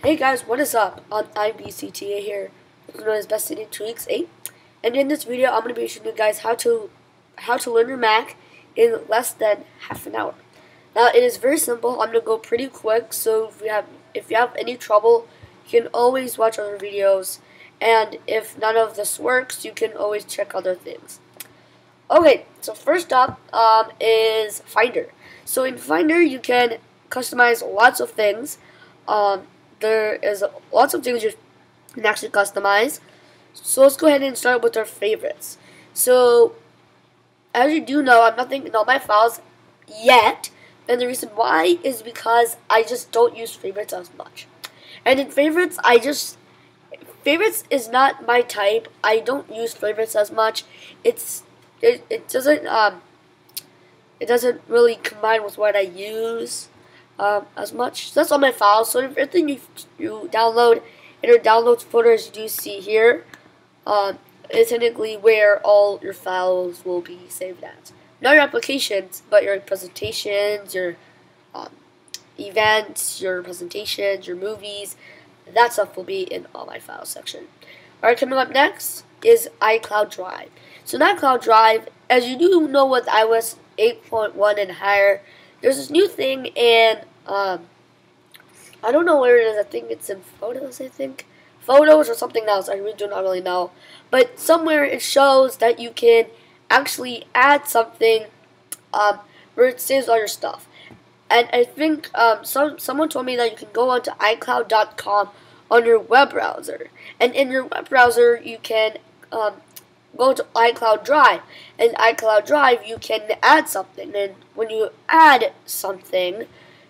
Hey guys, what is up? I'm BCTA here, known as Best in Tweaks 8, and in this video I'm going to be showing you guys how to learn your Mac in less than half an hour. Now it is very simple. I'm going to go pretty quick, so if you have any trouble, you can always watch other videos, and if none of this works, you can always check other things. Okay, so first up is Finder. So in Finder you can customize lots of things. There is lots of things you can actually customize. So let's go ahead and start with our favorites. So as you do know, I'm not thinking all my files yet, and the reason why is because I just don't use favorites as much. And in favorites, favorites is not my type. I don't use favorites as much. It doesn't really combine with what I use as much. So that's all my files. So everything you download in your downloads folder, as you do see here, is technically where all your files will be saved at. Not your applications, but your presentations, your events, your presentations, your movies. That stuff will be in all my files section. Alright, coming up next is iCloud Drive. So in iCloud Drive, as you do know with iOS 8.1 and higher, there's this new thing in, I don't know where it is. I think it's in Photos, Photos or something else. I really do not really know. But somewhere it shows that you can actually add something where it saves all your stuff. And I think someone told me that you can go onto iCloud.com on your web browser. And in your web browser, you can go to iCloud Drive. And iCloud Drive, you can add something. And when you add something,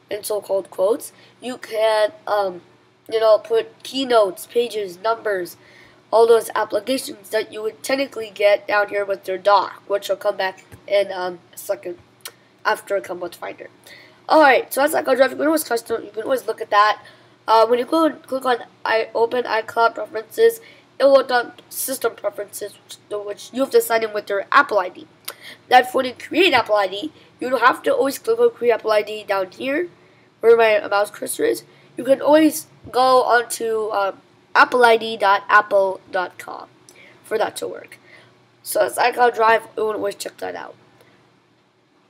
in so-called quotes, you can, put keynotes, pages, numbers, all those applications that you would technically get down here with your dock, which will come back in a second after I come with Finder. Alright, so that's iCloud Drive. You can always you can always look at that. When you go and click on Open iCloud Preferences, it will look on System Preferences, which you have to sign in with your Apple ID. Now, if you want to create Apple ID, you don't have to always click on Create Apple ID down here, where my mouse cursor is. You can always go onto appleid.apple.com for that to work. So that's iCloud Drive. You want to always check that out.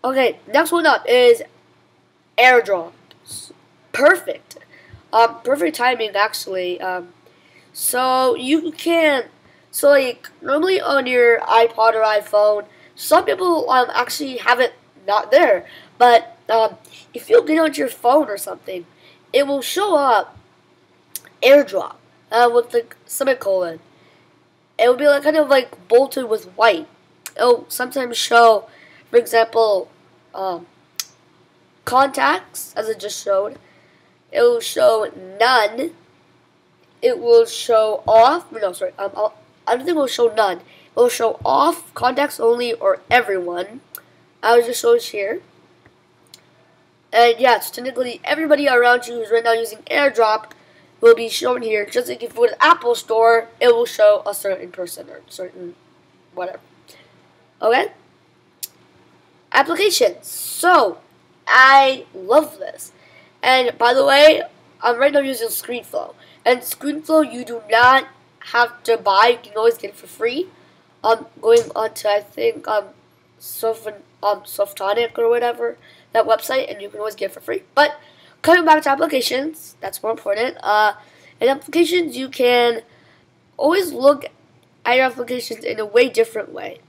Okay, next one up is AirDrop. Perfect. Perfect timing, actually. So you can, normally on your iPod or iPhone, some people actually have it not there. But if you get onto your phone or something, it will show up AirDrop with the semicolon. It will be kind of bolted with white. It will sometimes show, for example, contacts, as it just showed. It will show none. It will show off. No, sorry. I don't think it will show none. It will show off, contacts only, or everyone. I will just show it here. And yeah, so technically everybody around you who's right now using AirDrop will be shown here. Just like if you go to the Apple Store, it will show a certain person or certain whatever. Okay? Applications. So, I love this. And by the way, I'm right now using ScreenFlow. And ScreenFlow you do not have to buy. You can always get it for free. Going on to, I think, Softonic or whatever, that website, and you can always get it for free. But coming back to applications, that's more important. In applications, you can always look at your applications in a way different way.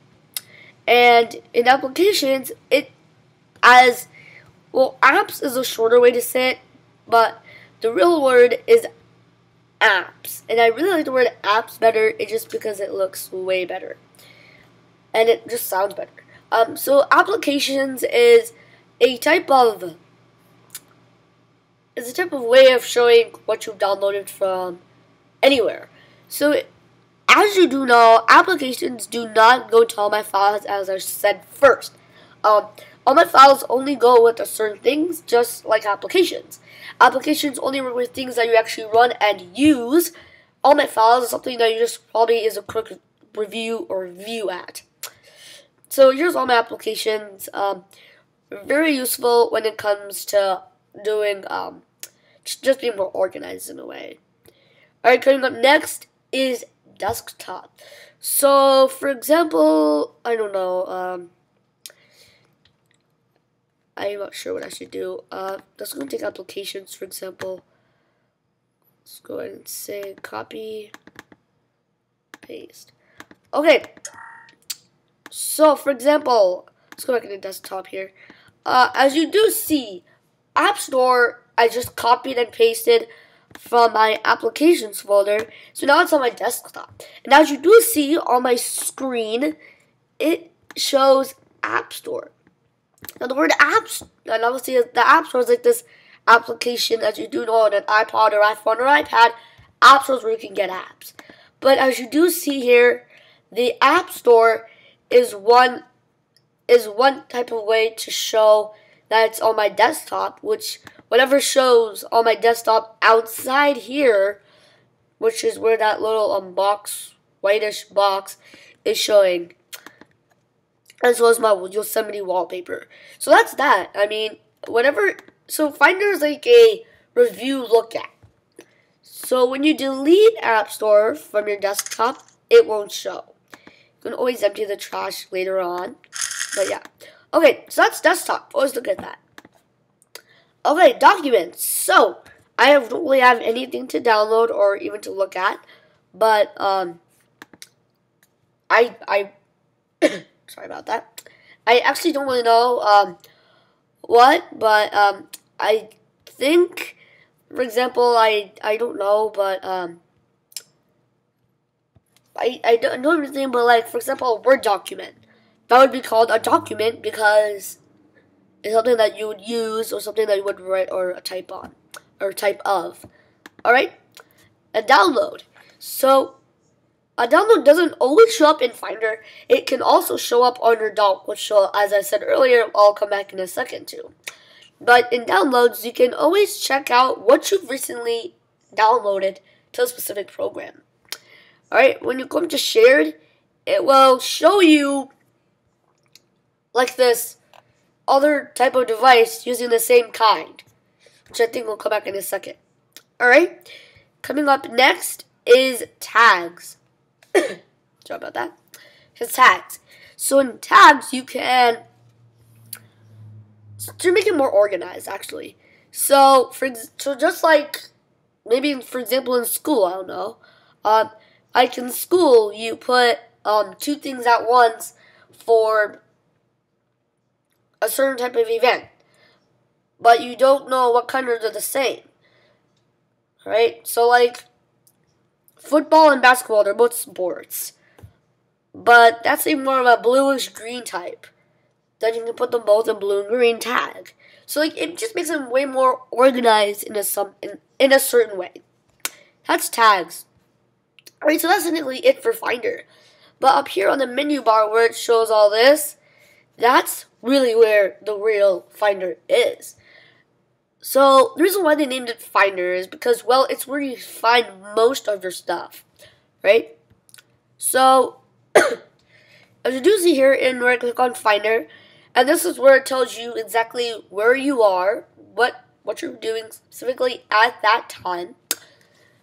And in applications, apps is a shorter way to say it, but the real word is apps. And I really like the word apps better, just because it looks way better. And it just sounds better. So applications is a type of way of showing what you've downloaded from anywhere. So as you do know, applications do not go to all my files, as I said first. All my files only go with certain things, just like applications. Applications only work with things that you actually run and use. All my files is something that you just probably is a quick review or view at. So here's all my applications. Very useful when it comes to doing just be more organized in a way. Alright, coming up next is desktop. So, for example, I don't know, I'm not sure what I should do. Let's go and take applications, for example. Let's go ahead and say copy, paste. Okay, so for example, let's go back to the desktop here. As you do see, App Store, I just copied and pasted from my applications folder. So now it's on my desktop. And as you do see on my screen, it shows App Store. Now the word apps, and obviously the App Store is like this application, as you do know, on an iPod or iPhone or iPad. App Store is where you can get apps. But as you do see here, the App Store is one type of way to show that it's on my desktop, which whatever shows on my desktop outside here, which is where that little box, whitish box, is showing, as well as my Yosemite wallpaper. So that's that. I mean, whatever. So Finder is like a review look at. So when you delete App Store from your desktop, it won't show. You can always empty the trash later on. But yeah. Okay, so that's desktop. Always look at that. Okay, documents. So I don't really have anything to download or even to look at, but I sorry about that. I actually don't really know what, but I think, for example, I don't know, but I don't know everything, but like, for example, a Word document. That would be called a document because it's something that you would use or something that you would write or type on or type of. Alright? A download. So, a download doesn't always show up in Finder. It can also show up on your dock, which, as I said earlier, I'll come back in a second to. But in downloads, you can always check out what you've recently downloaded to a specific program. Alright, when you come to shared, it will show you like this other type of device using the same kind, which I think will come back in a second. Alright, coming up next is tags. Sorry about that. It's tags. So in tags, you can, to make it more organized, actually. So just like maybe, for example, in school, I don't know. Like in school, you put two things at once for a certain type of event, but you don't know what kind are the same. Right? So like football and basketball, they're both sports, but that's a more of a bluish green type. Then you can put them both in blue and green tag. So like it just makes them way more organized in a certain way. That's tags. Alright, so that's technically it for Finder. But up here on the menu bar where it shows all this, that's really where the real Finder is. So the reason why they named it Finder is because, well, it's where you find most of your stuff, right? So as you do see here, in where I click on Finder, and this is where it tells you exactly where you are, what you're doing specifically at that time.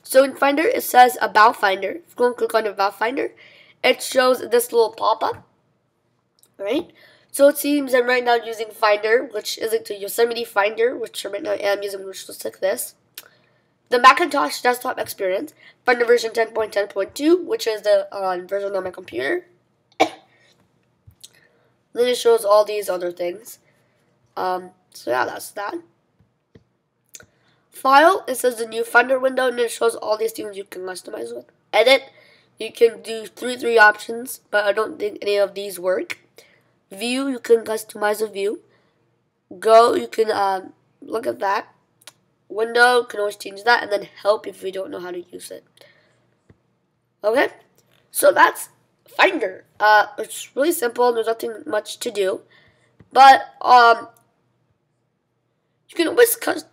So in Finder, it says About Finder. If you go and click on About Finder, it shows this little pop-up, right? So it seems I'm right now using Finder, which is like the Yosemite Finder, which right now I am using, which looks like this. The Macintosh desktop experience, Finder version 10.10.2, which is the version on my computer. Then it shows all these other things. So yeah, that's that. File, it says the new Finder window, and it shows all these things you can customize with. Edit, you can do three options, but I don't think any of these work. View, you can customize a view. Go, you can look at that. Window, you can always change that. And then help if you don't know how to use it. Okay, so that's Finder. It's really simple. There's nothing much to do. But you can always customize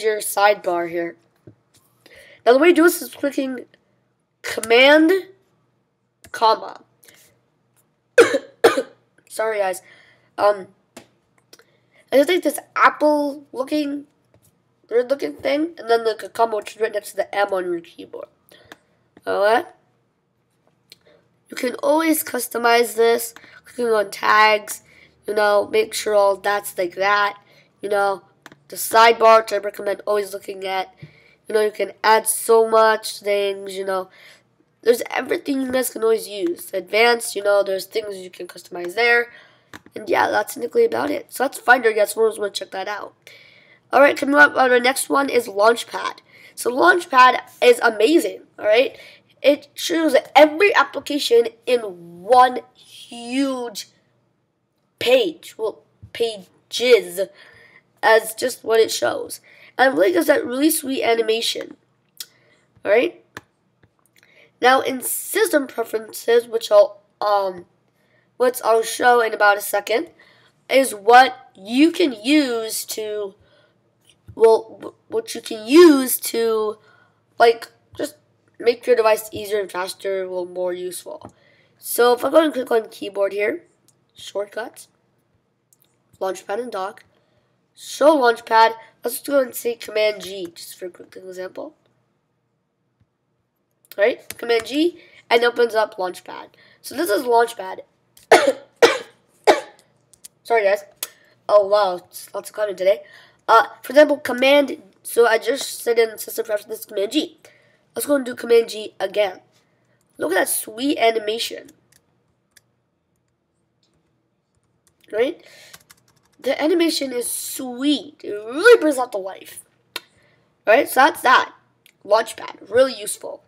your sidebar here. Now the way you do this is clicking Command, comma. Sorry guys. I just think this Apple looking weird looking thing, and then like a comma which is right next to the M on your keyboard. Alright? You can always customize this, clicking on tags, make sure all that's like that. The sidebar, which I recommend always looking at. You can add so much things, There's everything you guys can always use. Advanced, there's things you can customize there. And yeah, that's technically about it. So that's Finder, guys. Someone want to check that out. Alright, coming up, our next one is Launchpad. So Launchpad is amazing, alright? It shows every application in one huge page. Well, pages, as just what it shows. And it really gives that really sweet animation. Alright? Now, in system preferences, which I'll show in about a second, is what you can use to, like, just make your device easier and faster, more useful. So if I go and click on keyboard here, shortcuts, Launchpad and dock, show Launchpad, let's go and say Command G, just for a quick example. Right? Command G, and opens up Launchpad. So this is Launchpad. Sorry, guys. Oh, wow. Lots of content today. For example, Command... So I just said in System Preferences Command G. Let's go and do Command G again. Look at that sweet animation. Right? The animation is sweet. It really brings out the life. Alright, so that's that. Launchpad. Really useful.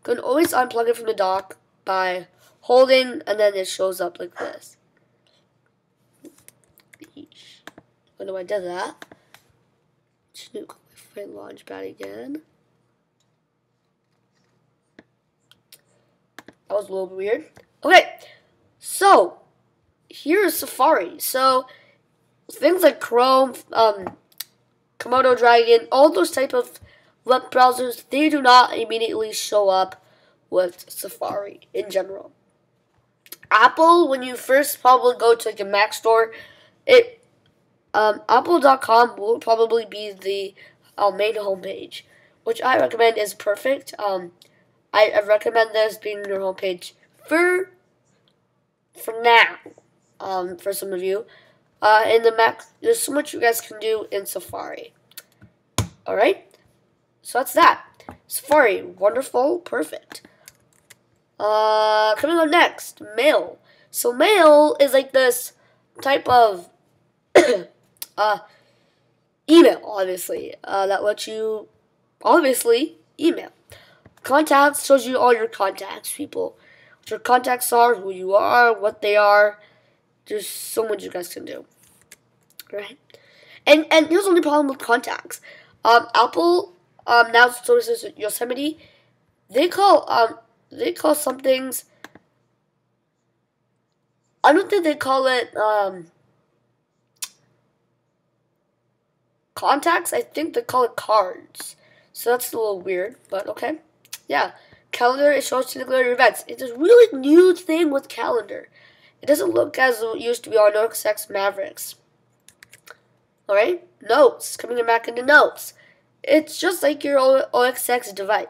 You can always unplug it from the dock by holding, and then it shows up like this. When I did that, find Launchpad again. That was a little bit weird. Okay, so here's Safari. So things like Chrome, Komodo Dragon, all those type of web browsers, they do not immediately show up with Safari in general. Apple, when you first probably go to like a Mac store, Apple.com will probably be the main homepage, which I recommend is perfect. I recommend this being your homepage for now. For some of you, in the Mac, there's so much you guys can do in Safari. All right, so that's that. Safari, wonderful, perfect. Coming up next, Mail. So Mail is like this type of email, obviously, that lets you, email. Contacts shows you all your contacts, people. What your contacts are, who you are, what they are. There's so much you guys can do. Right? And here's the only problem with contacts. Apple, now sources Yosemite, they call some things, I don't think they call it, contacts. I think they call it cards. So that's a little weird, but okay. Yeah. Calendar, it shows particular events. It's a really new thing with calendar. It doesn't look as it used to be on OXX Mavericks. Alright? Notes. Coming back into notes. It's just like your OXX device.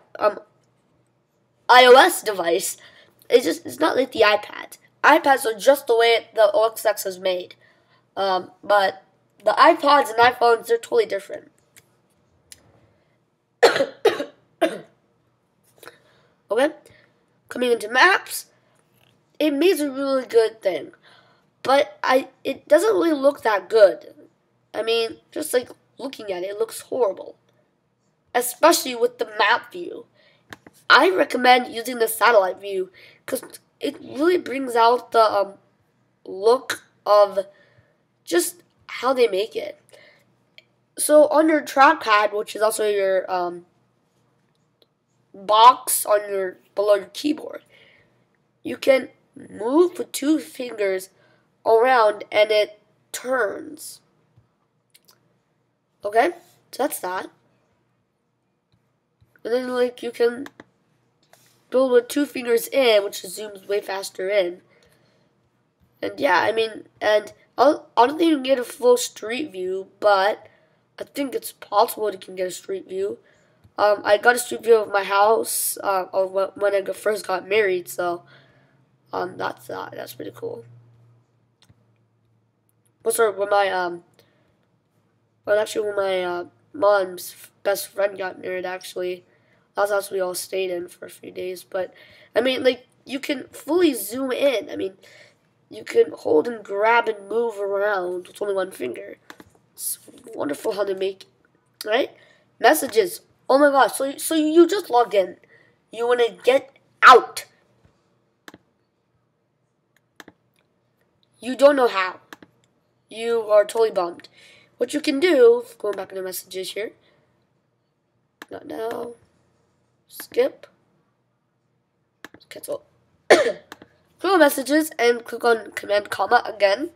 iOS device. It's not like the iPad. iPads are just the way the OXX is made. But the iPods and iPhones, they're totally different. Okay? Coming into Maps, it makes a really good thing. But it doesn't really look that good. I mean, just like looking at it, it looks horrible. Especially with the map view. I recommend using the satellite view because it really brings out the look of just how they make it. So on your trackpad, which is also your box on below your keyboard, you can move with 2 fingers around and it turns. Okay, so that's that. And then like you can build with 2 fingers in, which zooms way faster in. And yeah, I mean, and I don't think you can get a full street view, but I think it's possible you can get a street view. I got a street view of my house when I first got married, so that's pretty cool. When my mom's best friend got married, actually. That's the house we all stayed in for a few days. But, I mean, like, you can fully zoom in. I mean, you can hold and grab and move around with only one finger. It's wonderful how they make it, right? Messages. Oh my gosh, so you just logged in. You want to get out. You don't know how. You are totally bummed. What you can do, going back into messages here. Not now. Skip. Cancel. Click on messages and click on command comma again.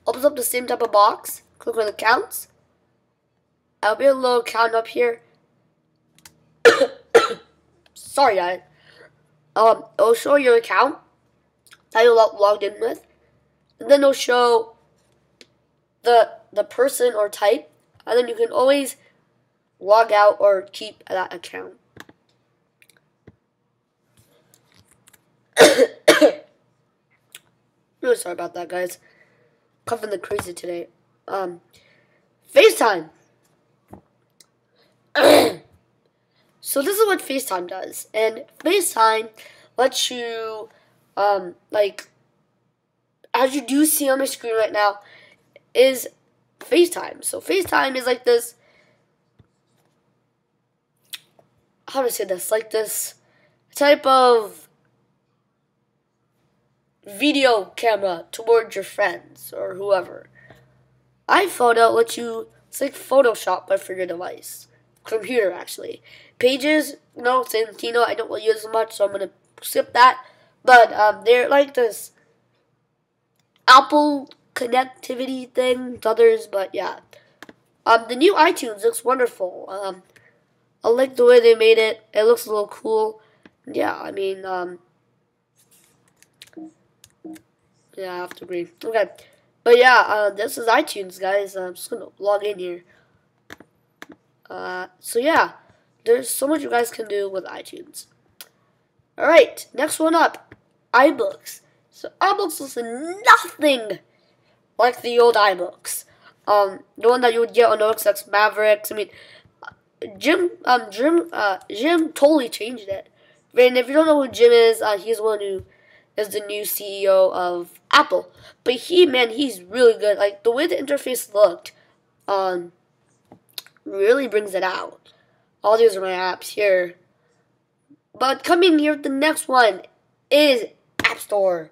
Opens up the same type of box. Click on accounts. I'll be a little account up here. Sorry, guys. It'll show your account that you're logged in with, and then it'll show the person or type, and then you can always log out or keep that account. Really sorry about that, guys. Coughing the crazy today. FaceTime. So this is what FaceTime does, and FaceTime lets you, like, as you do see on my screen right now, is FaceTime. So FaceTime is like this, how do I say this? Like this type of video camera towards your friends or whoever. iPhoto lets you, it's like Photoshop but for your device. Computer, actually. Pages, no, Santino, I don't really use as much, so I'm going to skip that. But they're like this Apple connectivity thing to others, but yeah. The new iTunes looks wonderful. I like the way they made it. It looks a little cool. Yeah, I mean, yeah, I have to agree. Okay. But yeah, this is iTunes, guys. I'm just going to log in here. So yeah, there's so much you guys can do with iTunes. Alright, next one up, iBooks. So iBooks is nothing like the old iBooks. The one that you would get on OXX Mavericks. I mean, Jim totally changed it. And if you don't know who Jim is, he's one who is the new CEO of Apple. But he's really good. Like, the way the interface looked, really brings it out. All these are my apps here. But coming here, the next one is App Store.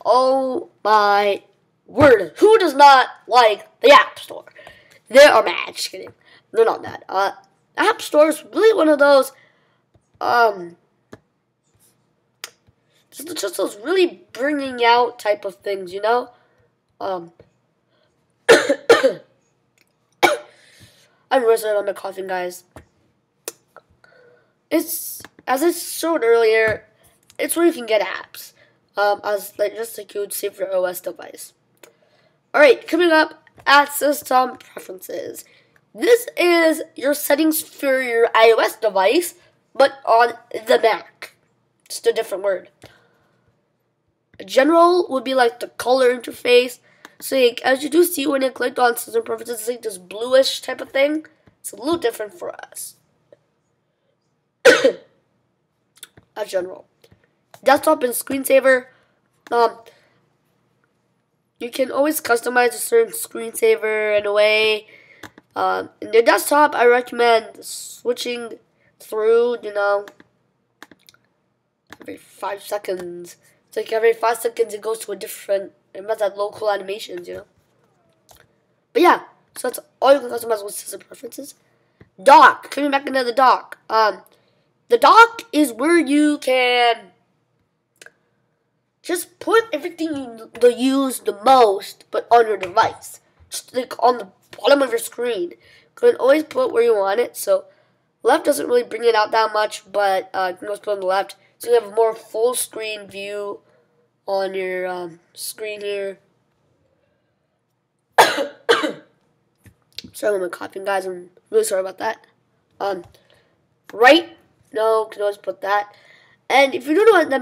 Oh my word. Who does not like the App Store? They are mad. Just kidding. They're not mad. App Store is really one of those, just those really bringing out type of things, you know? I'm really sorry about my coughing, guys. It's, as I showed earlier, it's where you can get apps, just like you would see for your OS device. Alright, coming up at System Preferences. This is your settings for your iOS device, but on the Mac. Just a different word. General would be like the color interface. So like, as you do see when I clicked on System Preferences, it's like this bluish type of thing. It's a little different for us. A general. Desktop and screensaver. You can always customize a certain screensaver in a way. In the desktop, I recommend switching through, you know, every 5 seconds. It's like every 5 seconds it goes to a different, it has that local animations, you know. But yeah, so that's all you can customize with System Preferences. Dock, coming back into the dock. The dock is where you can just put everything you use the most, but on your device. Just like on the bottom of your screen. You can always put where you want it. So left doesn't really bring it out that much, but you can always put on the left. So you have a more full screen view on your screen here. Sorry, I'm copying, guys. I'm really sorry about that. Right? No, can always put that. And if you don't know what the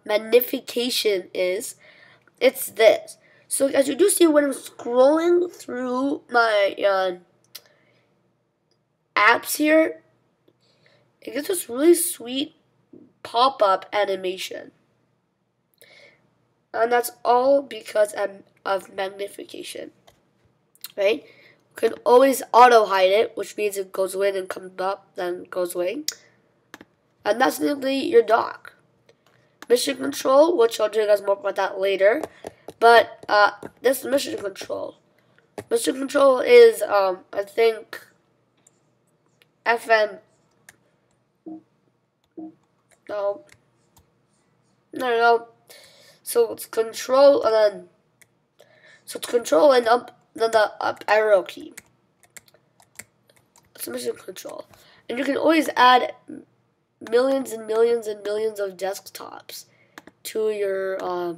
magnification is, it's this. So as you do see when I'm scrolling through my apps here, it gets this really sweet pop-up animation. And that's all because of magnification. Right? You can always auto-hide it, which means it goes away, then comes up, then goes away. And that's simply your dock. Mission control, which I'll tell you guys more about that later. But this is mission control. Mission control is, I think, FM. No. So it's control and then. So it's control and up, then the up arrow key. It's mission control, and you can always add millions and millions and millions of desktops to your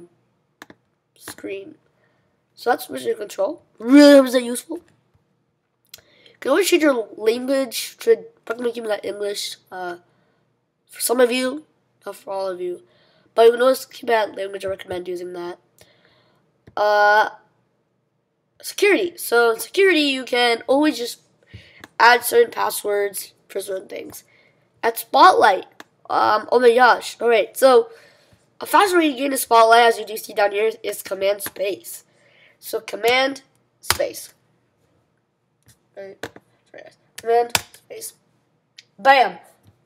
screen. So that's mission control. Really was that useful? You can always change your language to probably keep that English. For some of you, not for all of you, but you can always keep that language. I recommend using that. Security. So in security, you can always just add certain passwords for certain things. At Spotlight, oh my gosh. Alright, so a fast way to get into Spotlight, as you do see down here, is Command Space. So Command Space. Command Space. Bam!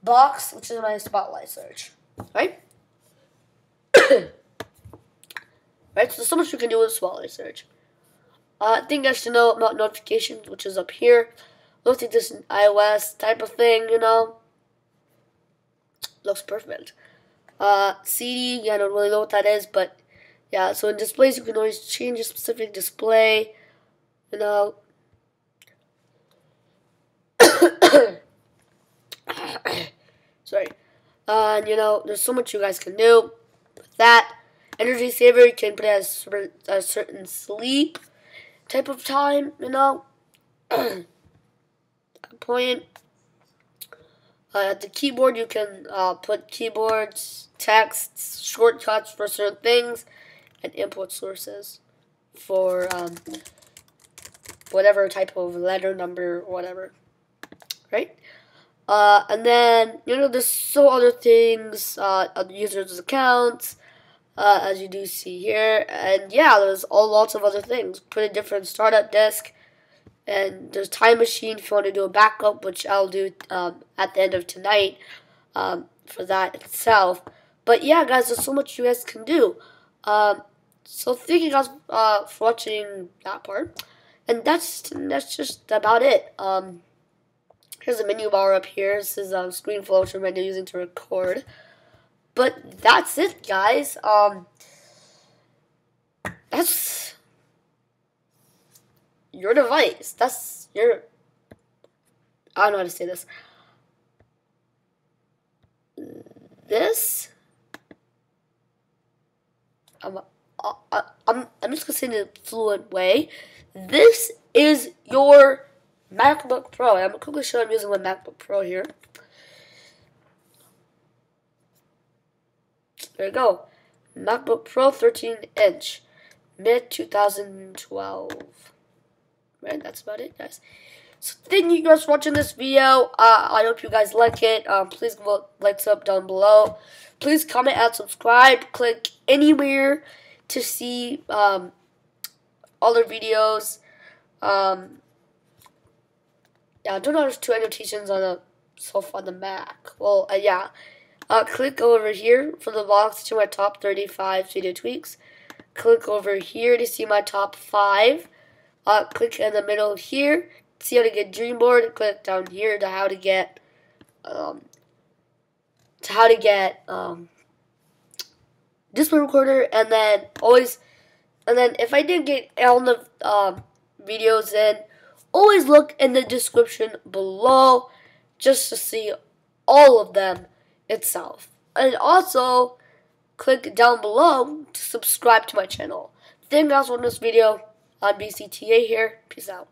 Box, which is my Spotlight search. Right? Right, so there's so much you can do with Spotlight search. I think I should know about notifications, which is up here. Looks like this iOS type of thing, you know. Looks perfect. CD, yeah, I don't really know what that is, but yeah, so in displays you can always change a specific display, you know. Sorry. And you know, there's so much you guys can do with that. Energy saver, you can put it as a certain sleep type of time, you know. Point. At the keyboard, you can put keyboards, texts, shortcuts for certain things, and input sources for whatever type of letter, number, whatever. Right? And then, you know, there's so other things, users' accounts, as you do see here. And yeah, there's lots of other things. Put a different startup disk. And there's Time Machine if you want to do a backup, which I'll do at the end of tonight for that itself. But yeah, guys, there's so much you guys can do. So thank you guys for watching that part. And that's just about it. Here's a menu bar up here. This is a screen flow which I'm using to record. But that's it, guys. That's your device. That's your. I don't know how to say this. This. I'm just gonna say it in a fluent way. This is your MacBook Pro. I'm gonna quickly show I'm using my MacBook Pro here. There you go. MacBook Pro 13-inch. Mid-2012. Right, that's about it, guys. So thank you guys for watching this video. I hope you guys like it. Please give a likes up down below. Please comment and subscribe. Click anywhere to see other videos. Yeah, I don't know there's two annotations on the Mac. Well, yeah. Click over here for the box to my top 35 video tweaks. Click over here to see my top 5. Click in the middle here to see how to get Dreamboard. Click down here to how to get display recorder, and then if I didn't get all the videos in, always look in the description below just to see all of them itself. And also click down below to subscribe to my channel. Thank you guys for watching this video. I'm BCTA here. Peace out.